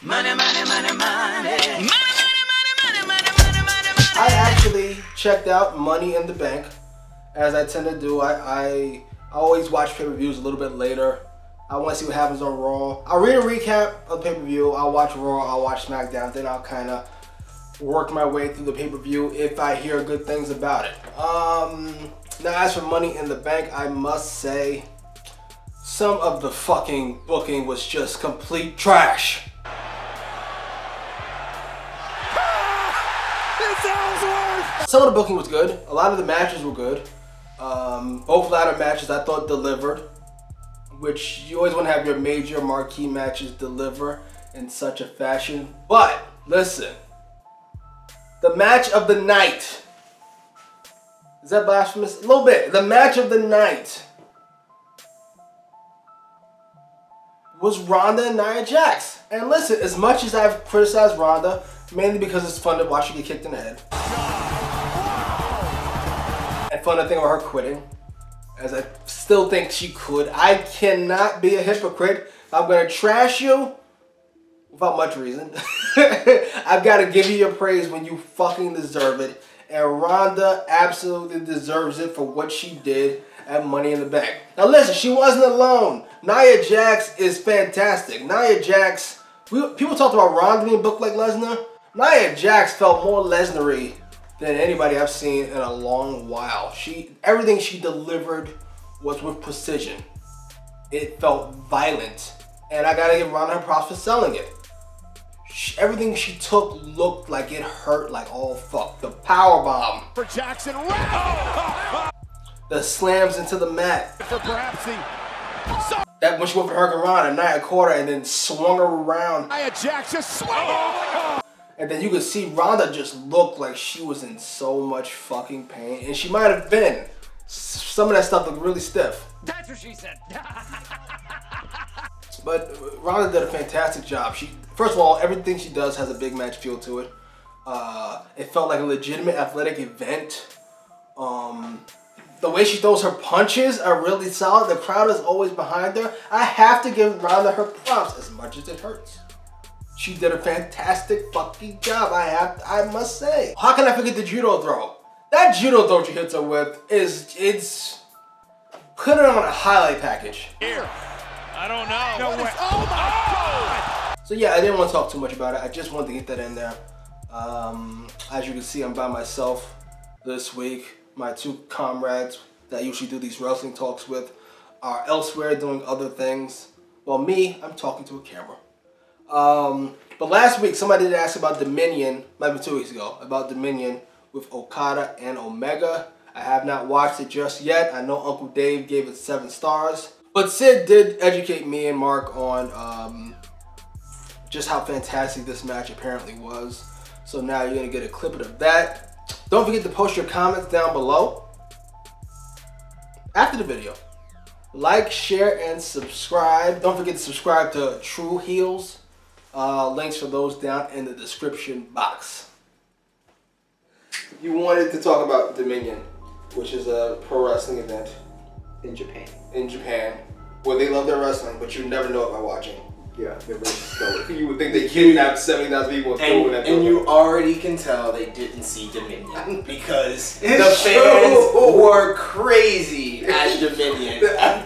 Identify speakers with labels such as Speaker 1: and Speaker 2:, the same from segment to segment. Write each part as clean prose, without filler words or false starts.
Speaker 1: Money, money, money, money.
Speaker 2: I actually checked out Money in the Bank, as I tend to do. I always watch pay-per-views a little bit later. I want to see what happens on Raw. I'll read a recap of the pay-per-view. I'll watch Raw. I'll watch SmackDown. Then I'll kind of work my way through the pay-per-view if I hear good things about it. Now, as for Money in the Bank, I must say some of the fucking booking was just complete trash. Some of the booking was good. A lot of the matches were good. Both ladder matches I thought delivered, which you always want to have your major marquee matches deliver in such a fashion. But listen, the match of the night. Is that blasphemous? A little bit. The match of the night was Ronda and Nia Jax. And listen, as much as I've criticized Ronda, mainly because it's fun to watch her get kicked in the head. And fun to think about her quitting, as I still think she could. I cannot be a hypocrite. I'm gonna trash you without much reason. I've got to give you your praise when you fucking deserve it. And Ronda absolutely deserves it for what she did at Money in the Bank. Now listen, she wasn't alone. Nia Jax is fantastic. Nia Jax, people talked about Ronda being booked like Lesnar. Nia Jax felt more Lesnar-y than anybody I've seen in a long while. Everything she delivered was with precision. It felt violent. And I gotta give Ronda her props for selling it. Everything she took looked like it hurt like all fuck. The powerbomb.
Speaker 3: For Jackson.
Speaker 2: The slams into the mat.
Speaker 3: For perhaps
Speaker 2: that when she went for Hurricane Ronda, Nia caught her and then swung her around.
Speaker 3: Nia Jax just swung.
Speaker 2: And then you could see Ronda just looked like she was in so much fucking pain. And she might have been. Some of that stuff looked really stiff.
Speaker 1: That's what she said.
Speaker 2: But Ronda did a fantastic job. First of all, everything she does has a big match feel to it. It felt like a legitimate athletic event. The way she throws her punches are really solid. The crowd is always behind her. I have to give Ronda her props as much as it hurts. She did a fantastic fucking job, I must say. How can I forget the judo throw? That judo throw she hits her with it's put it on a highlight package.
Speaker 3: Here. I don't know. Oh my God!
Speaker 2: So yeah, I didn't want to talk too much about it. I just wanted to get that in there. As you can see, I'm by myself this week. My two comrades that I usually do these wrestling talks with are elsewhere doing other things. Well, me, I'm talking to a camera. But last week, somebody did ask about Dominion, might be 2 weeks ago, about Dominion with Okada and Omega. I have not watched it just yet. I know Uncle Dave gave it 7 stars. But Sid did educate me and Mark on just how fantastic this match apparently was. So now you're going to get a clip of that. Don't forget to post your comments down below after the video. Like, share, and subscribe. Don't forget to subscribe to Tru Heels. Links for those down in the description box. You wanted to talk about Dominion, which is a pro wrestling event
Speaker 4: in Japan.
Speaker 2: In Japan, where they love their wrestling, but you never know it by watching.
Speaker 4: Yeah, they're very stoic.
Speaker 2: You would think they kidnapped 70,000 people
Speaker 5: and you already can tell they didn't see Dominion because the fans were crazy at Dominion.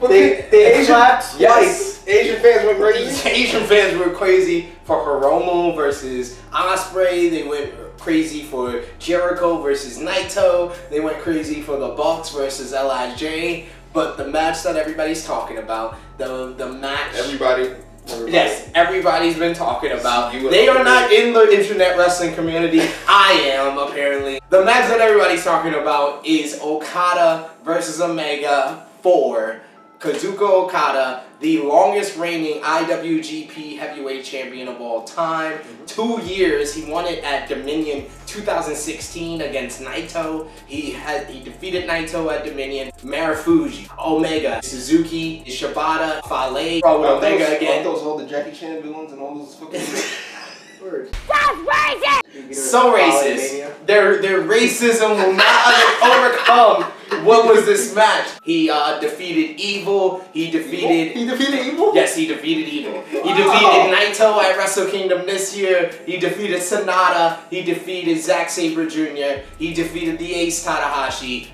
Speaker 4: They clapped
Speaker 5: yes.
Speaker 2: Asian fans went crazy.
Speaker 5: Asian fans were crazy for Hiromu versus Ospreay. They went crazy for Jericho versus Naito. They went crazy for the Bucks versus LIJ. But the match that everybody's talking about, the match...
Speaker 2: Everybody.
Speaker 5: Yes, everybody's been talking about. They are not in the internet wrestling community. I am, apparently. The match that everybody's talking about is Okada versus Omega for Kazuchika Okada, the longest reigning IWGP heavyweight champion of all time. 2 years. He won it at Dominion 2016 against Naito. He defeated Naito at Dominion. Marufuji, Omega, Suzuki, Shibata, Fale, Omega again.
Speaker 2: Aren't those all the Jackie Chan villains and all those fucking
Speaker 5: So racist. Their racism will not overcome what was this match. He defeated Evil. He defeated
Speaker 4: Evil?
Speaker 5: Yes, he defeated Evil. He defeated Naito at Wrestle Kingdom this year. He defeated Sonata. He defeated Zack Sabre Jr. He defeated the Ace Tanahashi.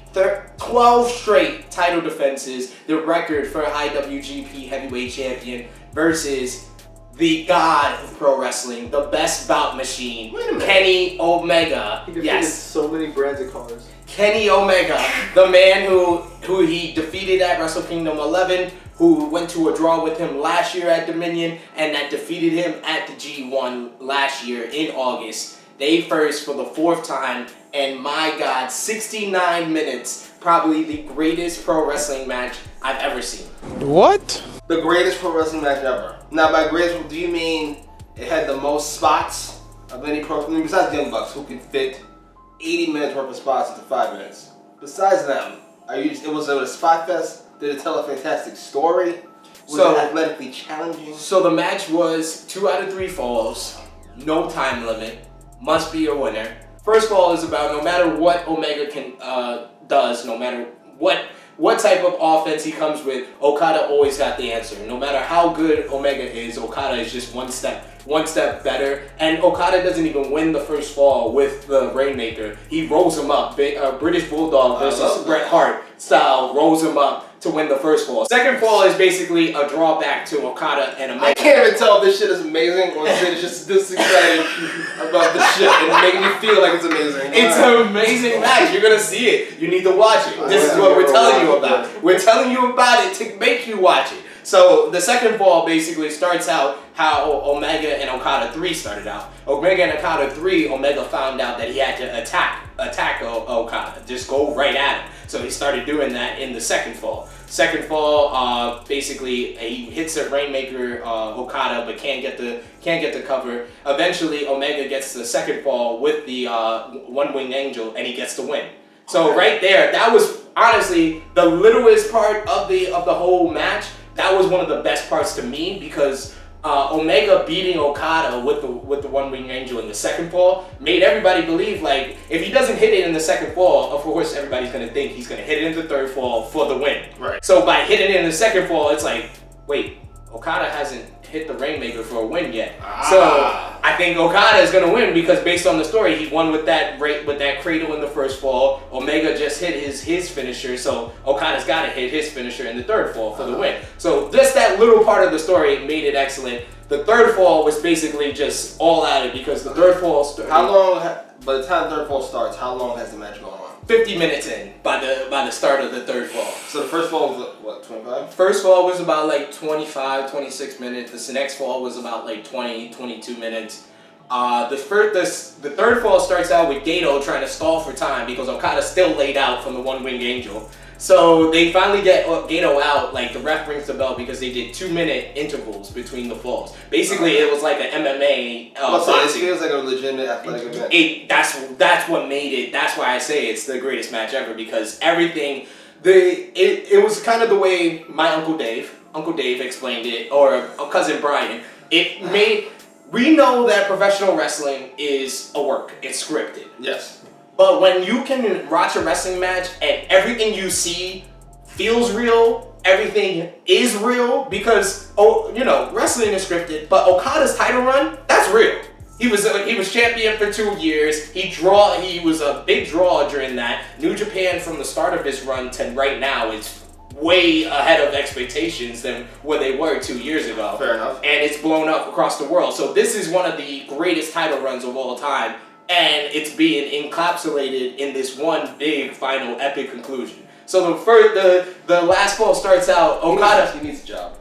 Speaker 5: 12 straight title defenses. The record for IWGP Heavyweight Champion versus the god of pro wrestling, the best bout machine, Kenny Omega.
Speaker 4: He defeated so many brands of cars.
Speaker 5: Kenny Omega, the man who he defeated at Wrestle Kingdom 11, who went to a draw with him last year at Dominion, and that defeated him at the G1 last year in August. They first for the 4th time, and my God, 69 minutes, probably the greatest pro wrestling match I've ever seen.
Speaker 3: What?
Speaker 2: The greatest pro wrestling match ever. Now, by greatest, do you mean it had the most spots of any pro? I mean, besides Young Bucks, who can fit 80 minutes worth of spots into 5 minutes. Besides them, was it a spot fest? Did it tell a fantastic story? Was it athletically challenging?
Speaker 5: So the match was 2 out of 3 falls, no time limit, must be a winner. First fall is about no matter what Omega does, no matter what type of offense he comes with, Okada always got the answer. No matter how good Omega is, Okada is just one step better. And Okada doesn't even win the first fall with the Rainmaker. He rolls him up. British Bulldog versus Bret Hart style rolls him up to win the first fall. Second fall is basically a drawback to Okada and Omega.
Speaker 2: I can't even tell if this shit is amazing or if it's just this excited about the shit and making me feel like it's amazing.
Speaker 5: It's an amazing match. You're gonna see it. You need to watch it. This is what we're telling you about. We're telling you about it to make you watch it. So the second fall basically starts out how Omega and Okada 3 started out. Omega and Okada 3, Omega found out that he had to attack Okada, just go right at him. So he started doing that in the second fall. Second fall, basically he hits a Rainmaker Okada, but can't get the cover. Eventually, Omega gets the second fall with the One-Winged Angel, and he gets the win. So right there, that was honestly the littlest part of the whole match. That was one of the best parts to me because Omega beating Okada with the One-Winged Angel in the second fall made everybody believe, like, if he doesn't hit it in the second fall, of course everybody's gonna think he's gonna hit it in the third fall for the win.
Speaker 2: Right.
Speaker 5: So by hitting it in the second fall, it's like, wait, Okada hasn't hit the Rainmaker for a win yet. So I think Okada is gonna win because based on the story, he won with that cradle in the first fall. Omega just hit his finisher, so Okada's got to hit his finisher in the third fall for the win. So just that little part of the story made it excellent. The third fall was basically just all at it because the third fall started.
Speaker 2: How long? By the time the third fall starts, how long has the match gone on?
Speaker 5: 50 minutes in by the start of the third fall.
Speaker 2: So the first fall was what, 25?
Speaker 5: First fall was about like 25, 26 minutes. This next fall was about like 20, 22 minutes. The third fall starts out with Gato trying to stall for time because Okada's still laid out from the One-Winged Angel. So they finally get Gato out, like the ref rings the bell because they did 2-minute intervals between the falls. Basically, it was like an MMA boxing.
Speaker 2: It feels like a legitimate athletic event.
Speaker 5: That's what made it. That's why I say it's the greatest match ever because everything. It was kind of the way my Uncle Dave explained it, or cousin Brian. We know that professional wrestling is a work. It's scripted.
Speaker 2: Yes.
Speaker 5: But when you can watch a wrestling match and everything you see feels real, everything is real because wrestling is scripted. But Okada's title run, that's real. He was champion for 2 years. He was a big draw during that. New Japan from the start of his run to right now is way ahead of expectations than where they were 2 years ago.
Speaker 2: Fair enough.
Speaker 5: And it's blown up across the world. So this is one of the greatest title runs of all time. And it's being encapsulated in this one big final epic conclusion. So the last fall starts out.
Speaker 2: He needs a job.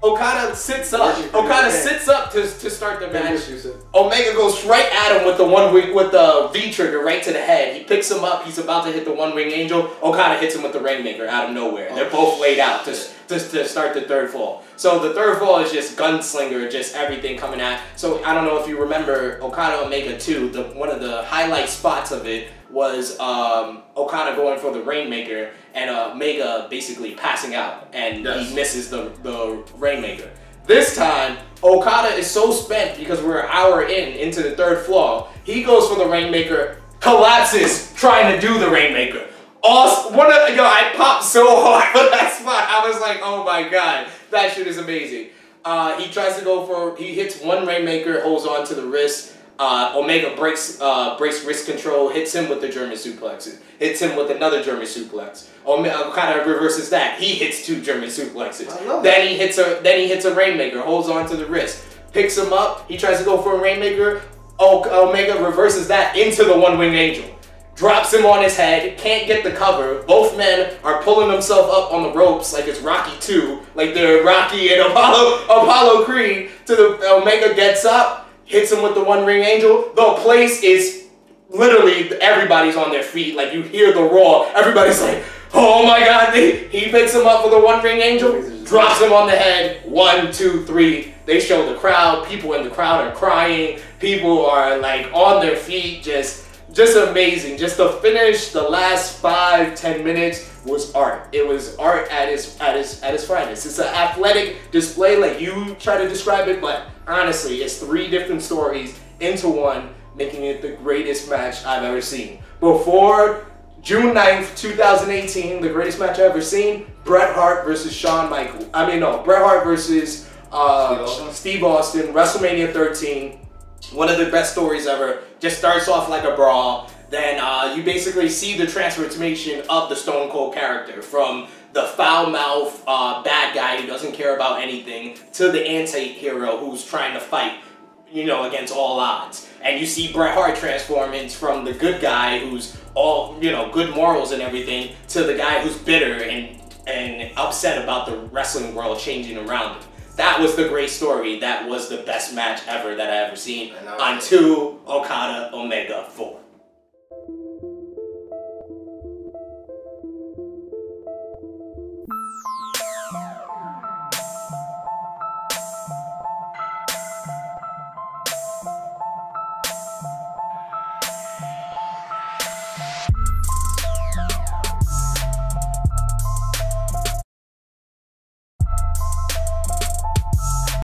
Speaker 5: Okada sits up. Okada sits up to start the match. Omega goes right at him with the V trigger right to the head. He picks him up. He's about to hit the One-Winged Angel. Okada hits him with the Rainmaker out of nowhere. They're both laid out to start the third fall. So the third fall is just gunslinger, just everything coming out. So I don't know if you remember Okada-Omega 2. One of the highlight spots of it was Okada going for the Rainmaker and Omega basically passing out, and he misses the Rainmaker. This time, Okada is so spent because we're an hour into the third floor. He goes for the Rainmaker, collapses trying to do the Rainmaker. I popped so hard for that spot. I was like, oh my god, that shit is amazing. He tries to go for, he hits one Rainmaker, holds on to the wrist. Omega breaks wrist control, hits him with the German suplexes, hits him with another German suplex. Okada reverses that. He hits 2 German suplexes. Then he hits a Rainmaker, holds on to the wrist, picks him up. He tries to go for a Rainmaker. Omega reverses that into the One-Winged Angel. Drops him on his head, can't get the cover. Both men are pulling themselves up on the ropes like it's Rocky 2, like they're Rocky and Apollo Creed. To the Omega gets up, hits him with the One-Ring Angel. The place is literally, everybody's on their feet. Like you hear the roar. Everybody's like, oh my god. He picks him up with a One-Ring Angel, drops him on the head. 1, 2, 3. They show the crowd. People in the crowd are crying. People are like on their feet, just amazing. Just the finish, the last 5-10 minutes was art. It was art at its finest. It's an athletic display like you try to describe it, but honestly, it's 3 different stories into one, making it the greatest match I've ever seen. Before June 9th, 2018, the greatest match I've ever seen, Bret Hart versus Bret Hart versus Steve Austin, WrestleMania 13. One of the best stories ever. Just starts off like a brawl. Then you basically see the transformation of the Stone Cold character from the foul-mouthed bad guy who doesn't care about anything to the anti-hero who's trying to fight, against all odds. And you see Bret Hart transform from the good guy who's all, good morals and everything to the guy who's bitter and upset about the wrestling world changing around him. That was the great story. That was the best match ever that I ever seen. On 2 Okada-Omega 4.